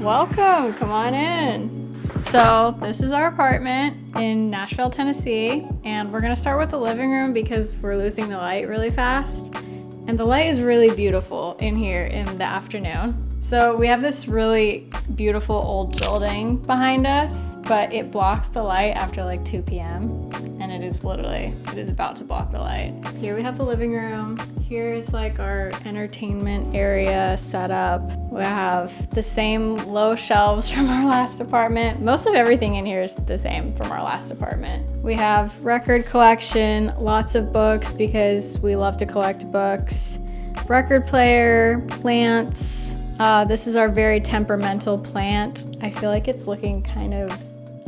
Welcome, come on in. So this is our apartment in Nashville, Tennessee, and we're gonna start with the living room because we're losing the light really fast. And the light is really beautiful in here in the afternoon. So we have this really beautiful old building behind us, but it blocks the light after like 2 p.m. And it is about to block the light. Here we have the living room. Here is like our entertainment area set up. We have the same low shelves from our last apartment. Most of everything in here is the same from our last apartment. We have record collection, lots of books because we love to collect books, record player, plants. This is our very temperamental plant. I feel like it's looking kind of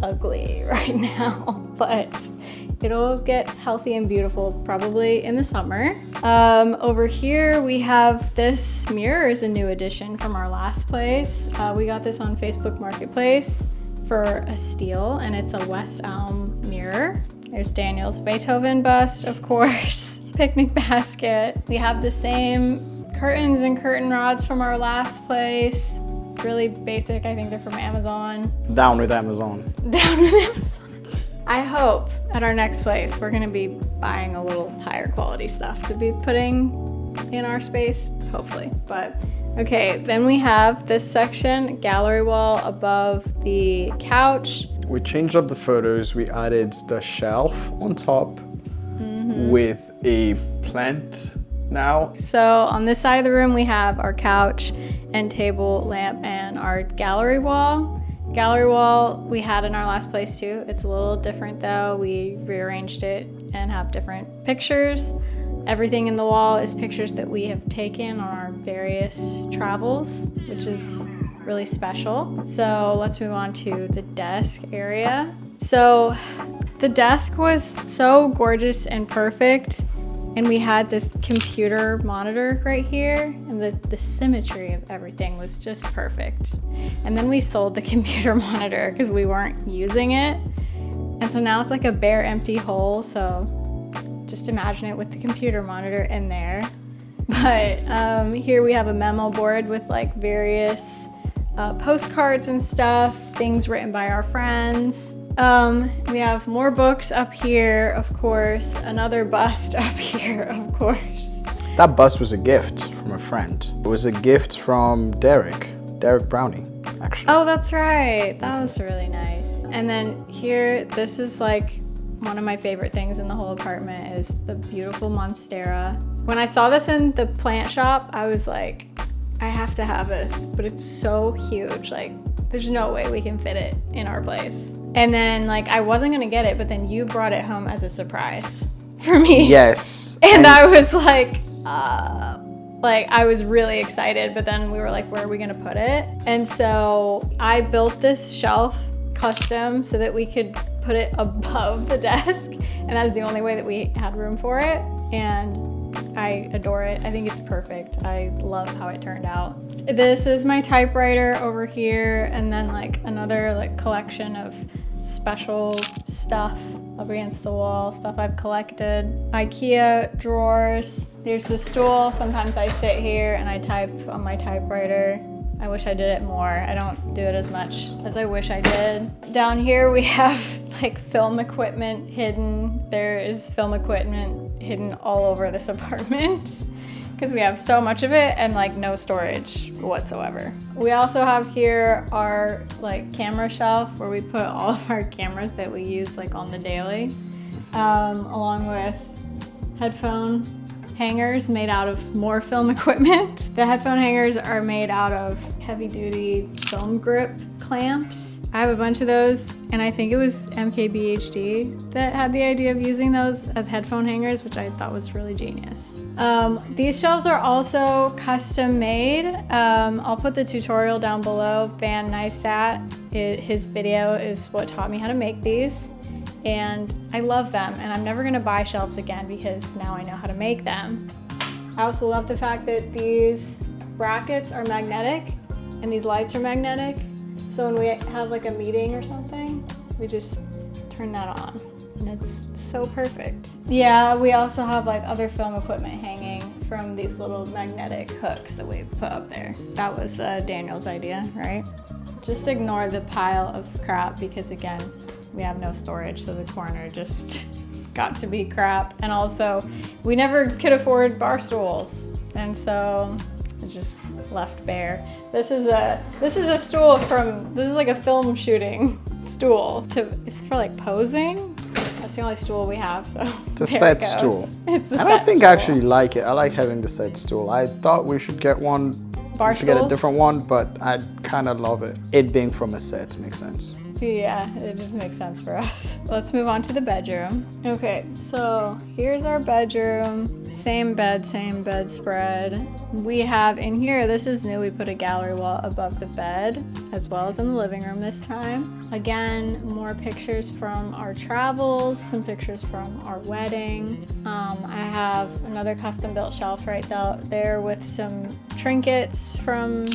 ugly right now, but it'll get healthy and beautiful probably in the summer. Over here we have this mirror is a new addition from our last place. We got this on Facebook Marketplace for a steal, and it's a West Elm mirror. There's Daniel's Beethoven bust, of course, picnic basket. We have the same curtains and curtain rods from our last place. Really basic, I think they're from Amazon. Down with Amazon. Down with Amazon. I hope at our next place we're gonna be buying a little higher quality stuff to be putting in our space, hopefully. But okay, then we have this section, gallery wall above the couch. We changed up the photos. We added the shelf on top with a plant now. So on this side of the room we have our couch and table lamp and our gallery wall. Gallery wall we had in our last place too. It's a little different though. We rearranged it and have different pictures. Everything in the wall is pictures that we have taken on our various travels, which is really special. So let's move on to the desk area. So the desk was so gorgeous and perfect. And we had this computer monitor right here, and the symmetry of everything was just perfect. And then we sold the computer monitor because we weren't using it. And so now it's like a bare empty hole, so just imagine it with the computer monitor in there. But here we have a memo board with like various postcards and stuff, things written by our friends. We have more books up here, of course, another bust up here, of course. That bust was a gift from a friend. It was a gift from Derek Brownie, actually. Oh, that's right. That was really nice. And then here, this is like one of my favorite things in the whole apartment is the beautiful Monstera. When I saw this in the plant shop, I was like, I have to have this, but it's so huge. Like, there's no way we can fit it in our place. And then like I wasn't gonna get it, but then you brought it home as a surprise for me. Yes. And I was like I was really excited, but then we were like, where are we gonna put it? And so I built this shelf custom so that we could put it above the desk. And that is the only way that we had room for it. And I adore it. I think it's perfect. I love how it turned out. This is my typewriter over here, and then like another like collection of special stuff up against the wall, stuff I've collected. IKEA drawers. There's a stool. Sometimes I sit here and I type on my typewriter. I wish I did it more. I don't do it as much as I wish I did. Down here we have like film equipment hidden. There is film equipment hidden all over this apartment because we have so much of it and like no storage whatsoever. We also have here our like camera shelf where we put all of our cameras that we use like on the daily, along with headphone hangers made out of more film equipment. The headphone hangers are made out of heavy duty film grip clamps. I have a bunch of those, and I think it was MKBHD that had the idea of using those as headphone hangers, which I thought was really genius. These shelves are also custom made. I'll put the tutorial down below. Van Neistat, his video is what taught me how to make these. And I love them, and I'm never gonna buy shelves again because now I know how to make them. I also love the fact that these brackets are magnetic and these lights are magnetic. So when we have like a meeting or something, we just turn that on and it's so perfect. Yeah, we also have like other film equipment hanging from these little magnetic hooks that we put up there. That was Daniel's idea, right? Just ignore the pile of crap because again, we have no storage, so the corner just got to be crap. And also, we never could afford bar stools, and so it's just left bare. This is a stool from, this is like a film shooting stool. It's for like posing. That's the only stool we have, so It's a set stool. It's the and set I think stool. I actually like it. I like having the set stool. I thought we should get one. Bar we should get a stools? different one, but I kind of love it. It being from a set makes sense. Yeah, it just makes sense for us. Let's move on to the bedroom. Okay, so here's our bedroom. Same bedspread. We have in here, this is new, we put a gallery wall above the bed, as well as in the living room this time. Again, more pictures from our travels, some pictures from our wedding. I have another custom built shelf right there with some trinkets from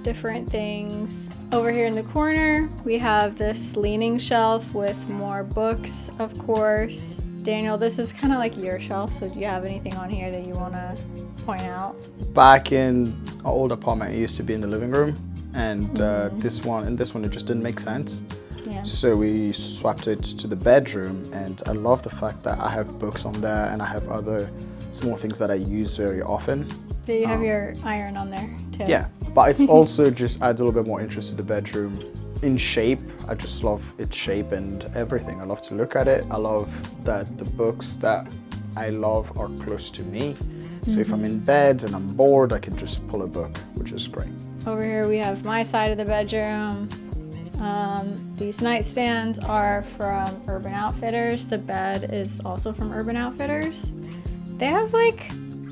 different things. Over here in the corner, we have this leaning shelf with more books, of course. Daniel, this is kind of like your shelf, so do you have anything on here that you want to point out? Back in our old apartment, it used to be in the living room, and this one it just didn't make sense. Yeah. So we swapped it to the bedroom, and I love the fact that I have books on there and I have other small things that I use very often. Do you have your iron on there too? Yeah, but it's also just adds a little bit more interest to the bedroom. In shape, I just love its shape and everything. I love to look at it. I love that the books that I love are close to me. So if I'm in bed and I'm bored, I can just pull a book, which is great. Over here we have my side of the bedroom. These nightstands are from Urban Outfitters. The bed is also from Urban Outfitters. They have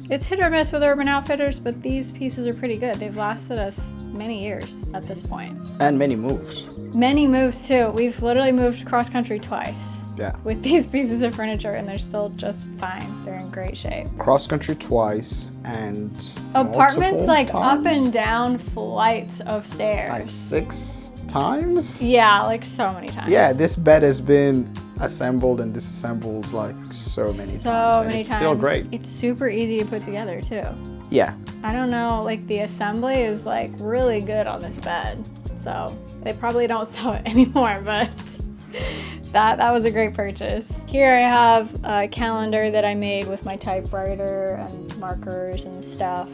it's hit or miss with Urban Outfitters, but these pieces are pretty good. They've lasted us many years at this point. And many moves. Many moves too. We've literally moved cross country twice. Yeah. With these pieces of furniture, and they're still just fine. They're in great shape. Cross country twice and Apartments multiple up times? and down flights of stairs. Like 6 times? Yeah, like so many times. Yeah, this bed has been assembled and disassembled like so many times. And it's still great. It's super easy to put together too. Yeah. I don't know, the assembly is really good on this bed. So they probably don't sell it anymore, but that was a great purchase. Here I have a calendar that I made with my typewriter and markers and stuff.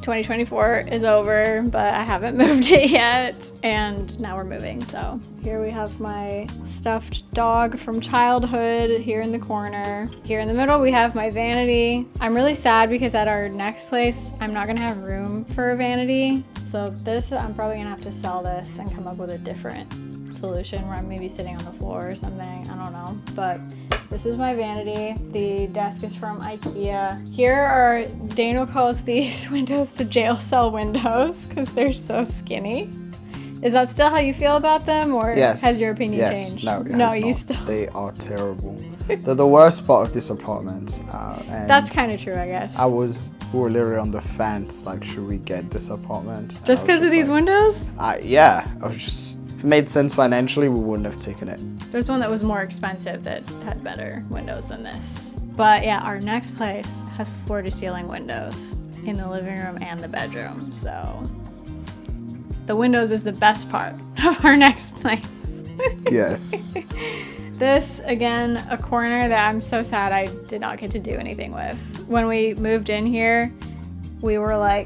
2024 is over, but I haven't moved it yet, and now we're moving. So here we have my stuffed dog from childhood here in the corner. Here in the middle we have my vanity. I'm really sad because at our next place I'm not gonna have room for a vanity, so I'm probably gonna have to sell this and come up with a different solution where I'm maybe sitting on the floor or something. I don't know, but this is my vanity. The desk is from IKEA. Here are, Daniel calls these windows the jail cell windows because they're so skinny. Is that still how you feel about them, or Yes. has your opinion changed? No, it no, has you not. still. They are terrible. They're the worst part of this apartment. And That's kind of true, I guess. we were literally on the fence, should we get this apartment? Just because of these windows? Yeah, I was just, if it made sense financially, we wouldn't have taken it. There's one that was more expensive that had better windows than this. But yeah, our next place has floor-to-ceiling windows in the living room and the bedroom. So the windows is the best part of our next place. Yes. This, again, a corner that I'm so sad I did not get to do anything with. When we moved in here, we were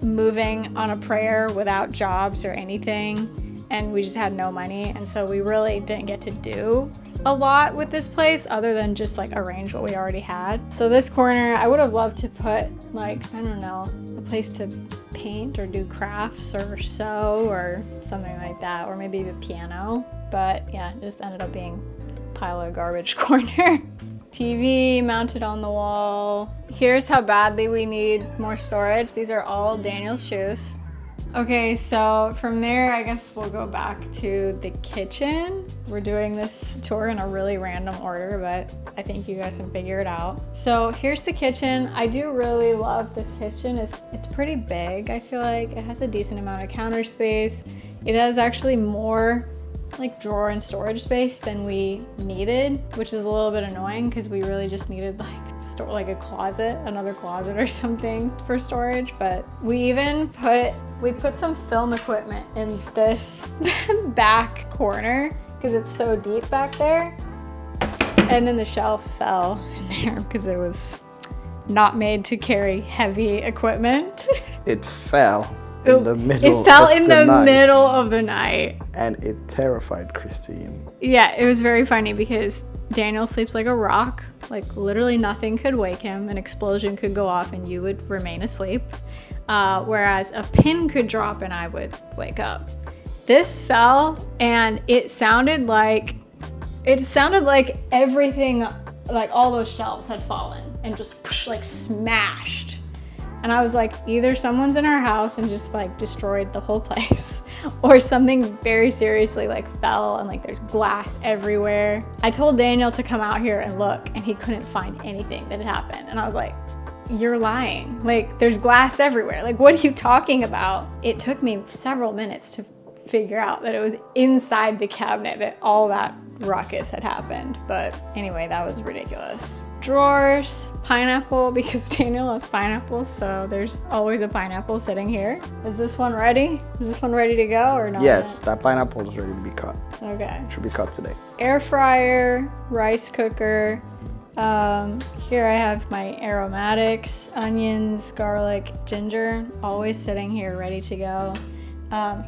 moving on a prayer without jobs or anything, and we just had no money, and so we really didn't get to do a lot with this place other than just arrange what we already had. So this corner, I would have loved to put I don't know, a place to paint or do crafts or sew or something like that, or maybe a piano. But yeah, it just ended up being a pile of garbage corner. TV mounted on the wall. Here's how badly we need more storage. These are all Daniel's shoes. Okay, so from there, I guess we'll go back to the kitchen. We're doing this tour in a really random order, but I think you guys can figure it out. So here's the kitchen. I do really love the kitchen. It's pretty big, I feel like. It has a decent amount of counter space. It has actually more drawer and storage space than we needed, which is a little bit annoying because we really just needed store, like a closet, another closet or something for storage. But we put some film equipment in this back corner because it's so deep back there. And then the shelf fell in there because it was not made to carry heavy equipment. It fell in the middle. It fell in the middle of the night. And it terrified Christine. Yeah, it was very funny because Daniel sleeps like a rock. Like literally nothing could wake him. An explosion could go off and you would remain asleep. Whereas a pin could drop and I would wake up. This fell and it sounded like everything, like all those shelves had fallen and just like smashed. And I was like, either someone's in our house and just like destroyed the whole place, or something very seriously like fell and like there's glass everywhere. I told Daniel to come out here and look and he couldn't find anything that had happened. And I was like, you're lying. Like there's glass everywhere. Like what are you talking about? It took me several minutes to figure out that it was inside the cabinet that all that ruckus had happened. But anyway, that was ridiculous. Drawers, pineapple, because Daniel loves pineapples, so there's always a pineapple sitting here. Is this one ready? Is this one ready to go or not? Yes, that pineapple is ready to be cut. Okay. It should be cut today. Air fryer, rice cooker. Here I have my aromatics, onions, garlic, ginger, always sitting here ready to go.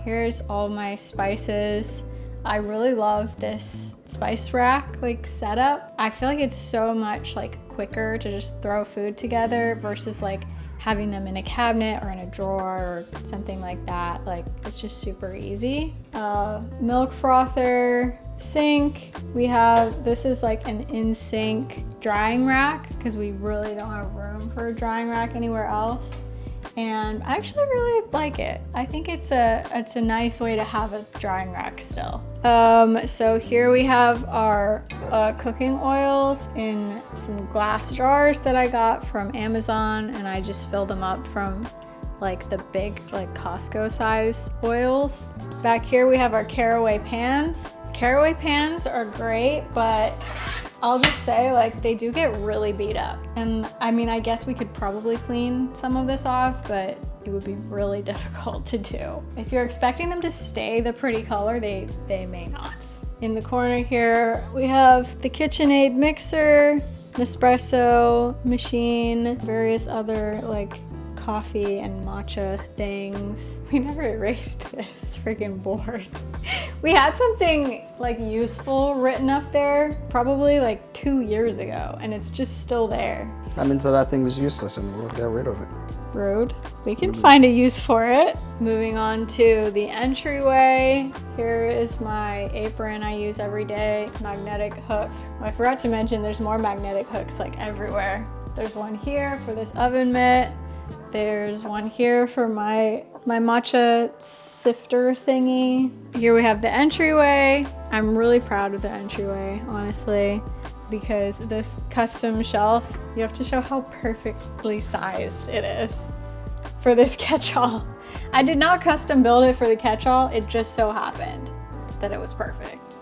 Here's all my spices. I really love this spice rack like setup. I feel like it's so much like quicker to just throw food together versus like having them in a cabinet or in a drawer or something like that. Like it's just super easy. Milk frother, sink. This is like an in-sink drying rack because we really don't have room for a drying rack anywhere else. And I actually really like it. I think it's a nice way to have a drying rack still. So here we have our cooking oils in some glass jars that I got from Amazon, and I just filled them up from like the big like Costco size oils. Back here we have our caraway pans. Caraway pans are great, but I'll just say like they do get really beat up. And I mean, I guess we could probably clean some of this off, but it would be really difficult to do. If you're expecting them to stay the pretty color, they may not. In the corner here, we have the KitchenAid mixer, Nespresso machine, various other like coffee and matcha things. We never erased this freaking board. We had something like useful written up there probably like 2 years ago and it's just still there. That means that thing was useless and we'll get rid of it. Rude. We can find a use for it. Moving on to the entryway. Here is my apron I use every day. Magnetic hook. I forgot to mention there's more magnetic hooks like everywhere. There's one here for this oven mitt. There's one here for my matcha sifter thingy. Here we have the entryway. I'm really proud of the entryway, honestly, because this custom shelf, you have to show how perfectly sized it is for this catch-all. I did not custom build it for the catch-all. It just so happened that it was perfect.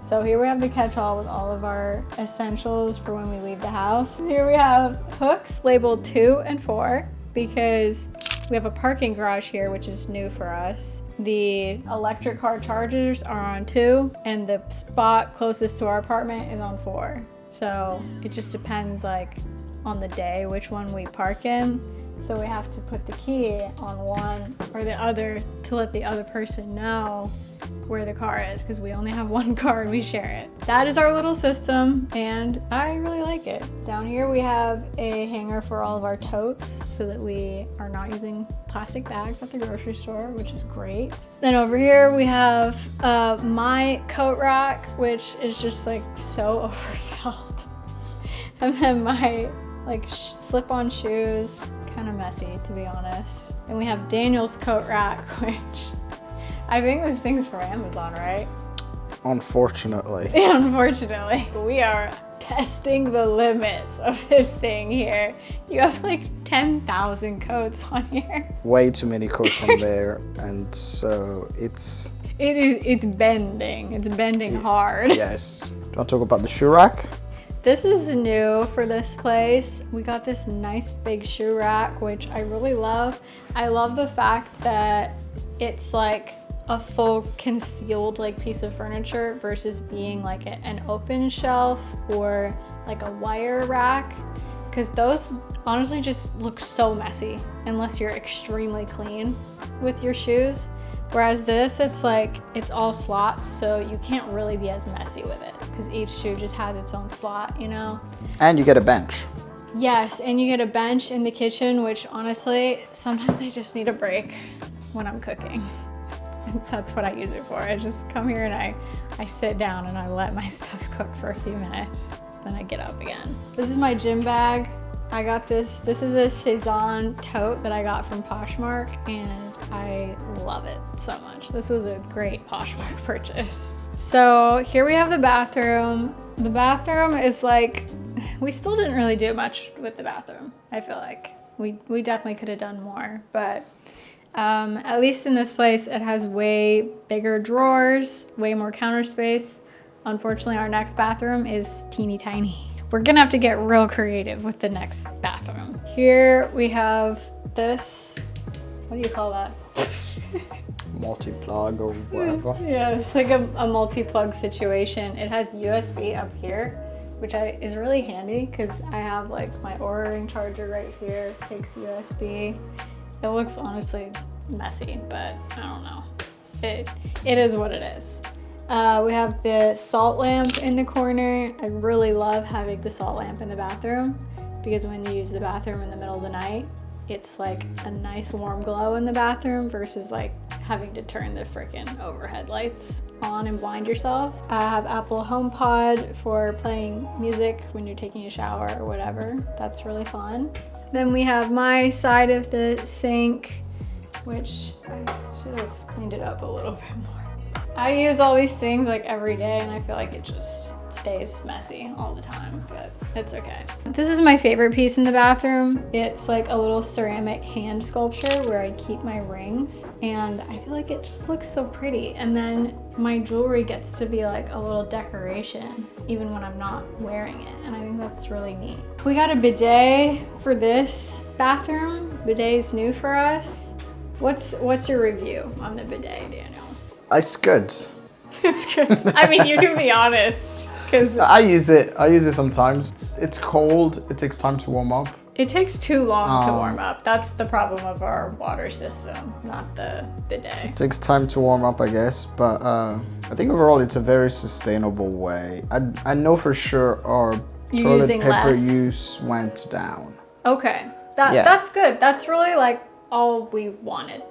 So here we have the catch-all with all of our essentials for when we leave the house. Here we have hooks labeled 2 and 4. Because we have a parking garage here, which is new for us. The electric car chargers are on 2, and the spot closest to our apartment is on 4. So it just depends like on the day which one we park in. So we have to put the key on one or the other to let the other person know where the car is, because we only have one car and we share it. That is our little system and I really like it. Down here we have a hanger for all of our totes so that we are not using plastic bags at the grocery store, which is great. Then over here we have my coat rack, which is just like so overfilled. And then my like slip-on shoes, kind of messy to be honest. And we have Daniel's coat rack, which I think this thing's from Amazon, right? Unfortunately. Unfortunately. We are testing the limits of this thing here. You have like 10,000 coats on here. Way too many coats on there, and so it's bending. It's bending hard. Yes. Do you want to talk about the shoe rack? This is new for this place. We got this nice big shoe rack, which I really love. I love the fact that it's like a full concealed like piece of furniture versus being like an open shelf or like a wire rack, because those honestly just look so messy unless you're extremely clean with your shoes. Whereas this, it's like, it's all slots, so you can't really be as messy with it because each shoe just has its own slot, you know? And you get a bench. Yes, and you get a bench in the kitchen, which honestly, sometimes I just need a break when I'm cooking. That's what I use it for. I just come here and I sit down and I let my stuff cook for a few minutes. Then I get up again. This is my gym bag. I got this. This is a Cezanne tote that I got from Poshmark, and I love it so much. This was a great Poshmark purchase. So here we have the bathroom. The bathroom is like, we still didn't really do much with the bathroom. I feel like we definitely could have done more, but at least in this place, it has way bigger drawers, way more counter space. Unfortunately, our next bathroom is teeny tiny. We're gonna have to get real creative with the next bathroom. Here we have this, what do you call that? Multi-plug or whatever. Yeah, it's like a multi-plug situation. It has USB up here, which is really handy because I have like my Oura Ring charger right here, takes USB. It looks honestly messy, but I don't know. It is what it is. We have the salt lamp in the corner. I really love having the salt lamp in the bathroom because when you use the bathroom in the middle of the night, it's like a nice warm glow in the bathroom versus like having to turn the freaking overhead lights on and blind yourself. I have Apple HomePod for playing music when you're taking a shower or whatever. That's really fun. Then we have my side of the sink, which I should have cleaned it up a little bit more. I use all these things like every day and I feel like it just stays messy all the time, but it's okay. This is my favorite piece in the bathroom. It's like a little ceramic hand sculpture where I keep my rings, and I feel like it just looks so pretty. And then my jewelry gets to be like a little decoration even when I'm not wearing it, and I think that's really neat. We got a bidet for this bathroom. Bidet is new for us. What's your review on the bidet, Daniel? It's good. It's good. I mean, you can be honest, because I use it sometimes. It's cold. It takes time to warm up. it takes too long to warm up. That's the problem of our water system, not the bidet. It takes time to warm up, I guess, but I think overall it's a very sustainable way. I know for sure our toilet paper use went down. Okay, that's good. That's really like all we wanted.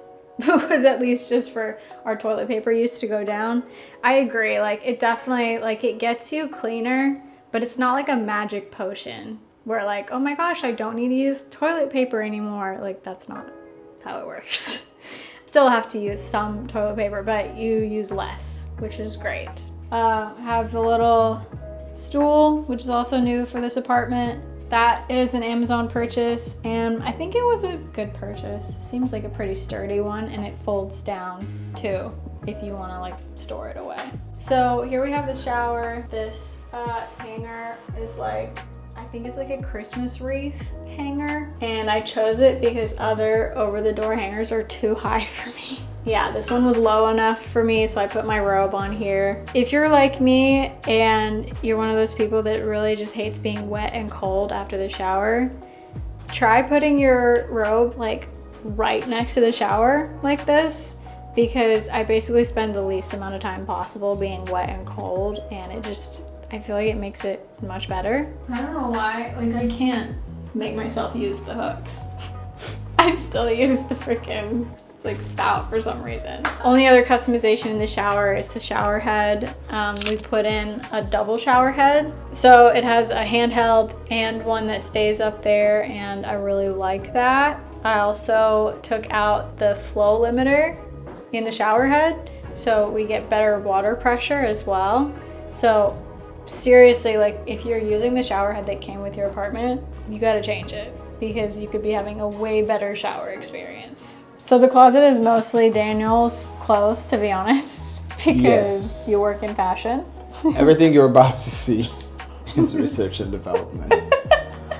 Was at least just for our toilet paper use to go down. I agree, like it definitely, like it gets you cleaner, but it's not like a magic potion where like, oh my gosh, I don't need to use toilet paper anymore. Like that's not how it works. Still have to use some toilet paper, but you use less, which is great. Have the little stool, which is also new for this apartment. That is an Amazon purchase, and I think it was a good purchase. Seems like a pretty sturdy one, and it folds down too if you want to like store it away. So here we have the shower. This hanger is like, I think it's like a Christmas wreath hanger, and I chose it because other over-the-door hangers are too high for me. Yeah, this one was low enough for me, so I put my robe on here. If you're like me and you're one of those people that really just hates being wet and cold after the shower, try putting your robe like right next to the shower like this, because I basically spend the least amount of time possible being wet and cold, and I feel like it makes it much better. I don't know why, like I can't make myself use the hooks. I still use the freaking like spout for some reason. Only other customization in the shower is the shower head. We put in a double shower head. So it has a handheld and one that stays up there, and I really like that. I also took out the flow limiter in the shower head, so we get better water pressure as well. So seriously, like if you're using the shower head that came with your apartment, you gotta change it because you could be having a way better shower experience. So the closet is mostly Daniel's clothes, to be honest, because you work in fashion. Everything you're about to see is research and development.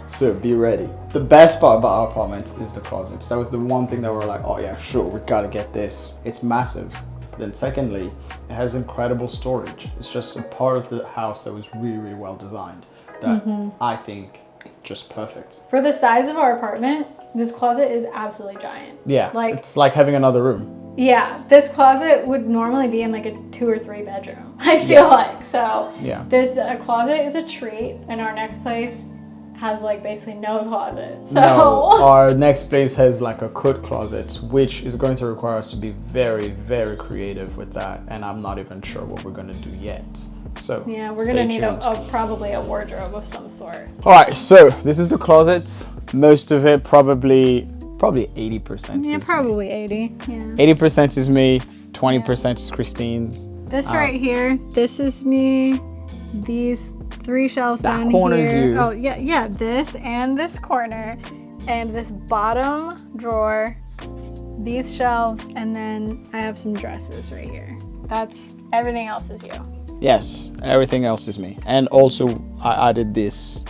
So be ready. The best part about our apartments is the closets. That was the one thing that we're like, oh yeah, sure, we gotta get this. It's massive. Then secondly, it has incredible storage. It's just a part of the house that was really, really well designed that I think just perfect. For the size of our apartment, this closet is absolutely giant. Yeah, like it's like having another room. Yeah, this closet would normally be in like a 2 or 3 bedroom, I feel like. So yeah, this closet is a treat, and our next place has like basically no closet. So no, our next place has like a coat closet, which is going to require us to be very, very creative with that, and I'm not even sure what we're gonna do yet. So yeah, we're gonna need probably a wardrobe of some sort. All right, so this is the closet. Most of it probably 80%. Yeah, probably 80. Yeah. 80% is me, 20% is Christine's. This right here, this is me. These 3 shelves that down corner's here. you. Oh yeah, this and this corner, and this bottom drawer, these shelves, and then I have some dresses right here. That's everything else is you. Yes, everything else is me. And also I added this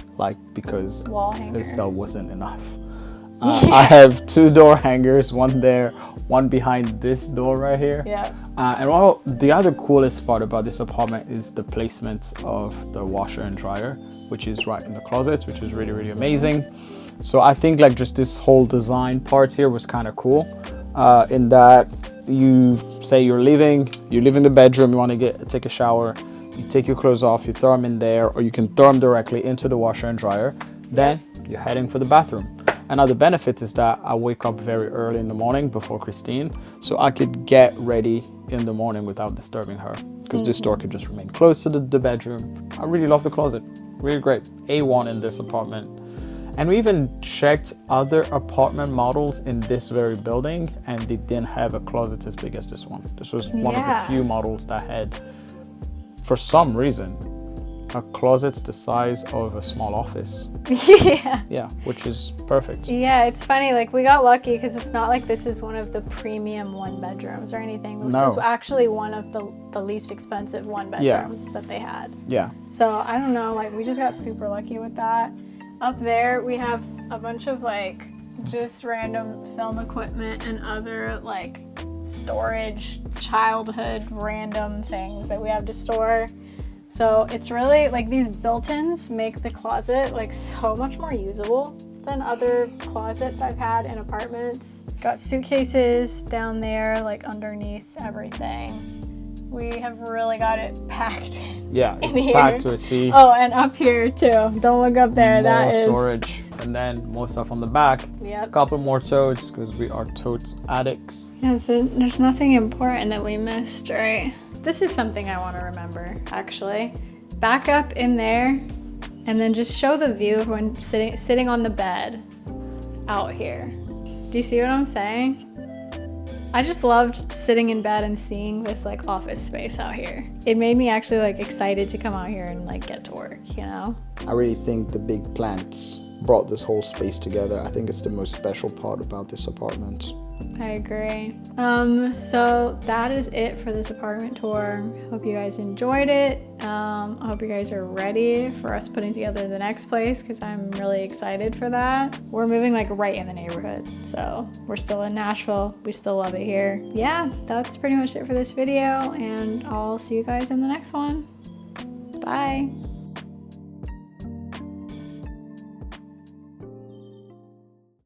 because wall hanger. The cell wasn't enough. I have 2 door hangers, one there, one behind this door right here. Yeah. And the other coolest part about this apartment is the placement of the washer and dryer, which is right in the closet, which is really, really amazing. So I think just this whole design part here was kind of cool, in that you say you're leaving the bedroom, you want to take a shower, you take your clothes off, you throw them in there, or you can throw them directly into the washer and dryer. Then you're heading for the bathroom. Another benefit is that I wake up very early in the morning before Christine, so I could get ready in the morning without disturbing her, because this door could just remain close to the bedroom. I really love the closet, really great. A1 in this apartment. And we even checked other apartment models in this very building, and they didn't have a closet as big as this one. This was one of the few models that had, for some reason, a closet's the size of a small office. Yeah, which is perfect. Yeah, it's funny, we got lucky because it's not like this is one of the premium 1-bedrooms or anything. This is actually one of the least expensive 1-bedrooms that they had. Yeah. So I don't know, we just got super lucky with that. Up there we have a bunch of just random film equipment and other storage, childhood random things that we have to store. So it's really these built-ins make the closet so much more usable than other closets I've had in apartments. Got suitcases down there underneath everything. We have really got it packed. Yeah, it's packed to a T. Oh, and up here too. Don't look up there. That is storage. And then more stuff on the back. Yep. A couple more totes because we are totes addicts. Yeah, so there's nothing important that we missed, right? This is something I want to remember, actually. Back up in there and then just show the view of when sitting on the bed out here. Do you see what I'm saying? I just loved sitting in bed and seeing this office space out here. It made me actually excited to come out here and get to work, I really think the big plants brought this whole space together. I think it's the most special part about this apartment. I agree. So that is it for this apartment tour. Hope you guys enjoyed it. I hope you guys are ready for us putting together the next place because I'm really excited for that. We're moving right in the neighborhood. So we're still in Nashville. We still love it here. Yeah, that's pretty much it for this video, and I'll see you guys in the next one. Bye.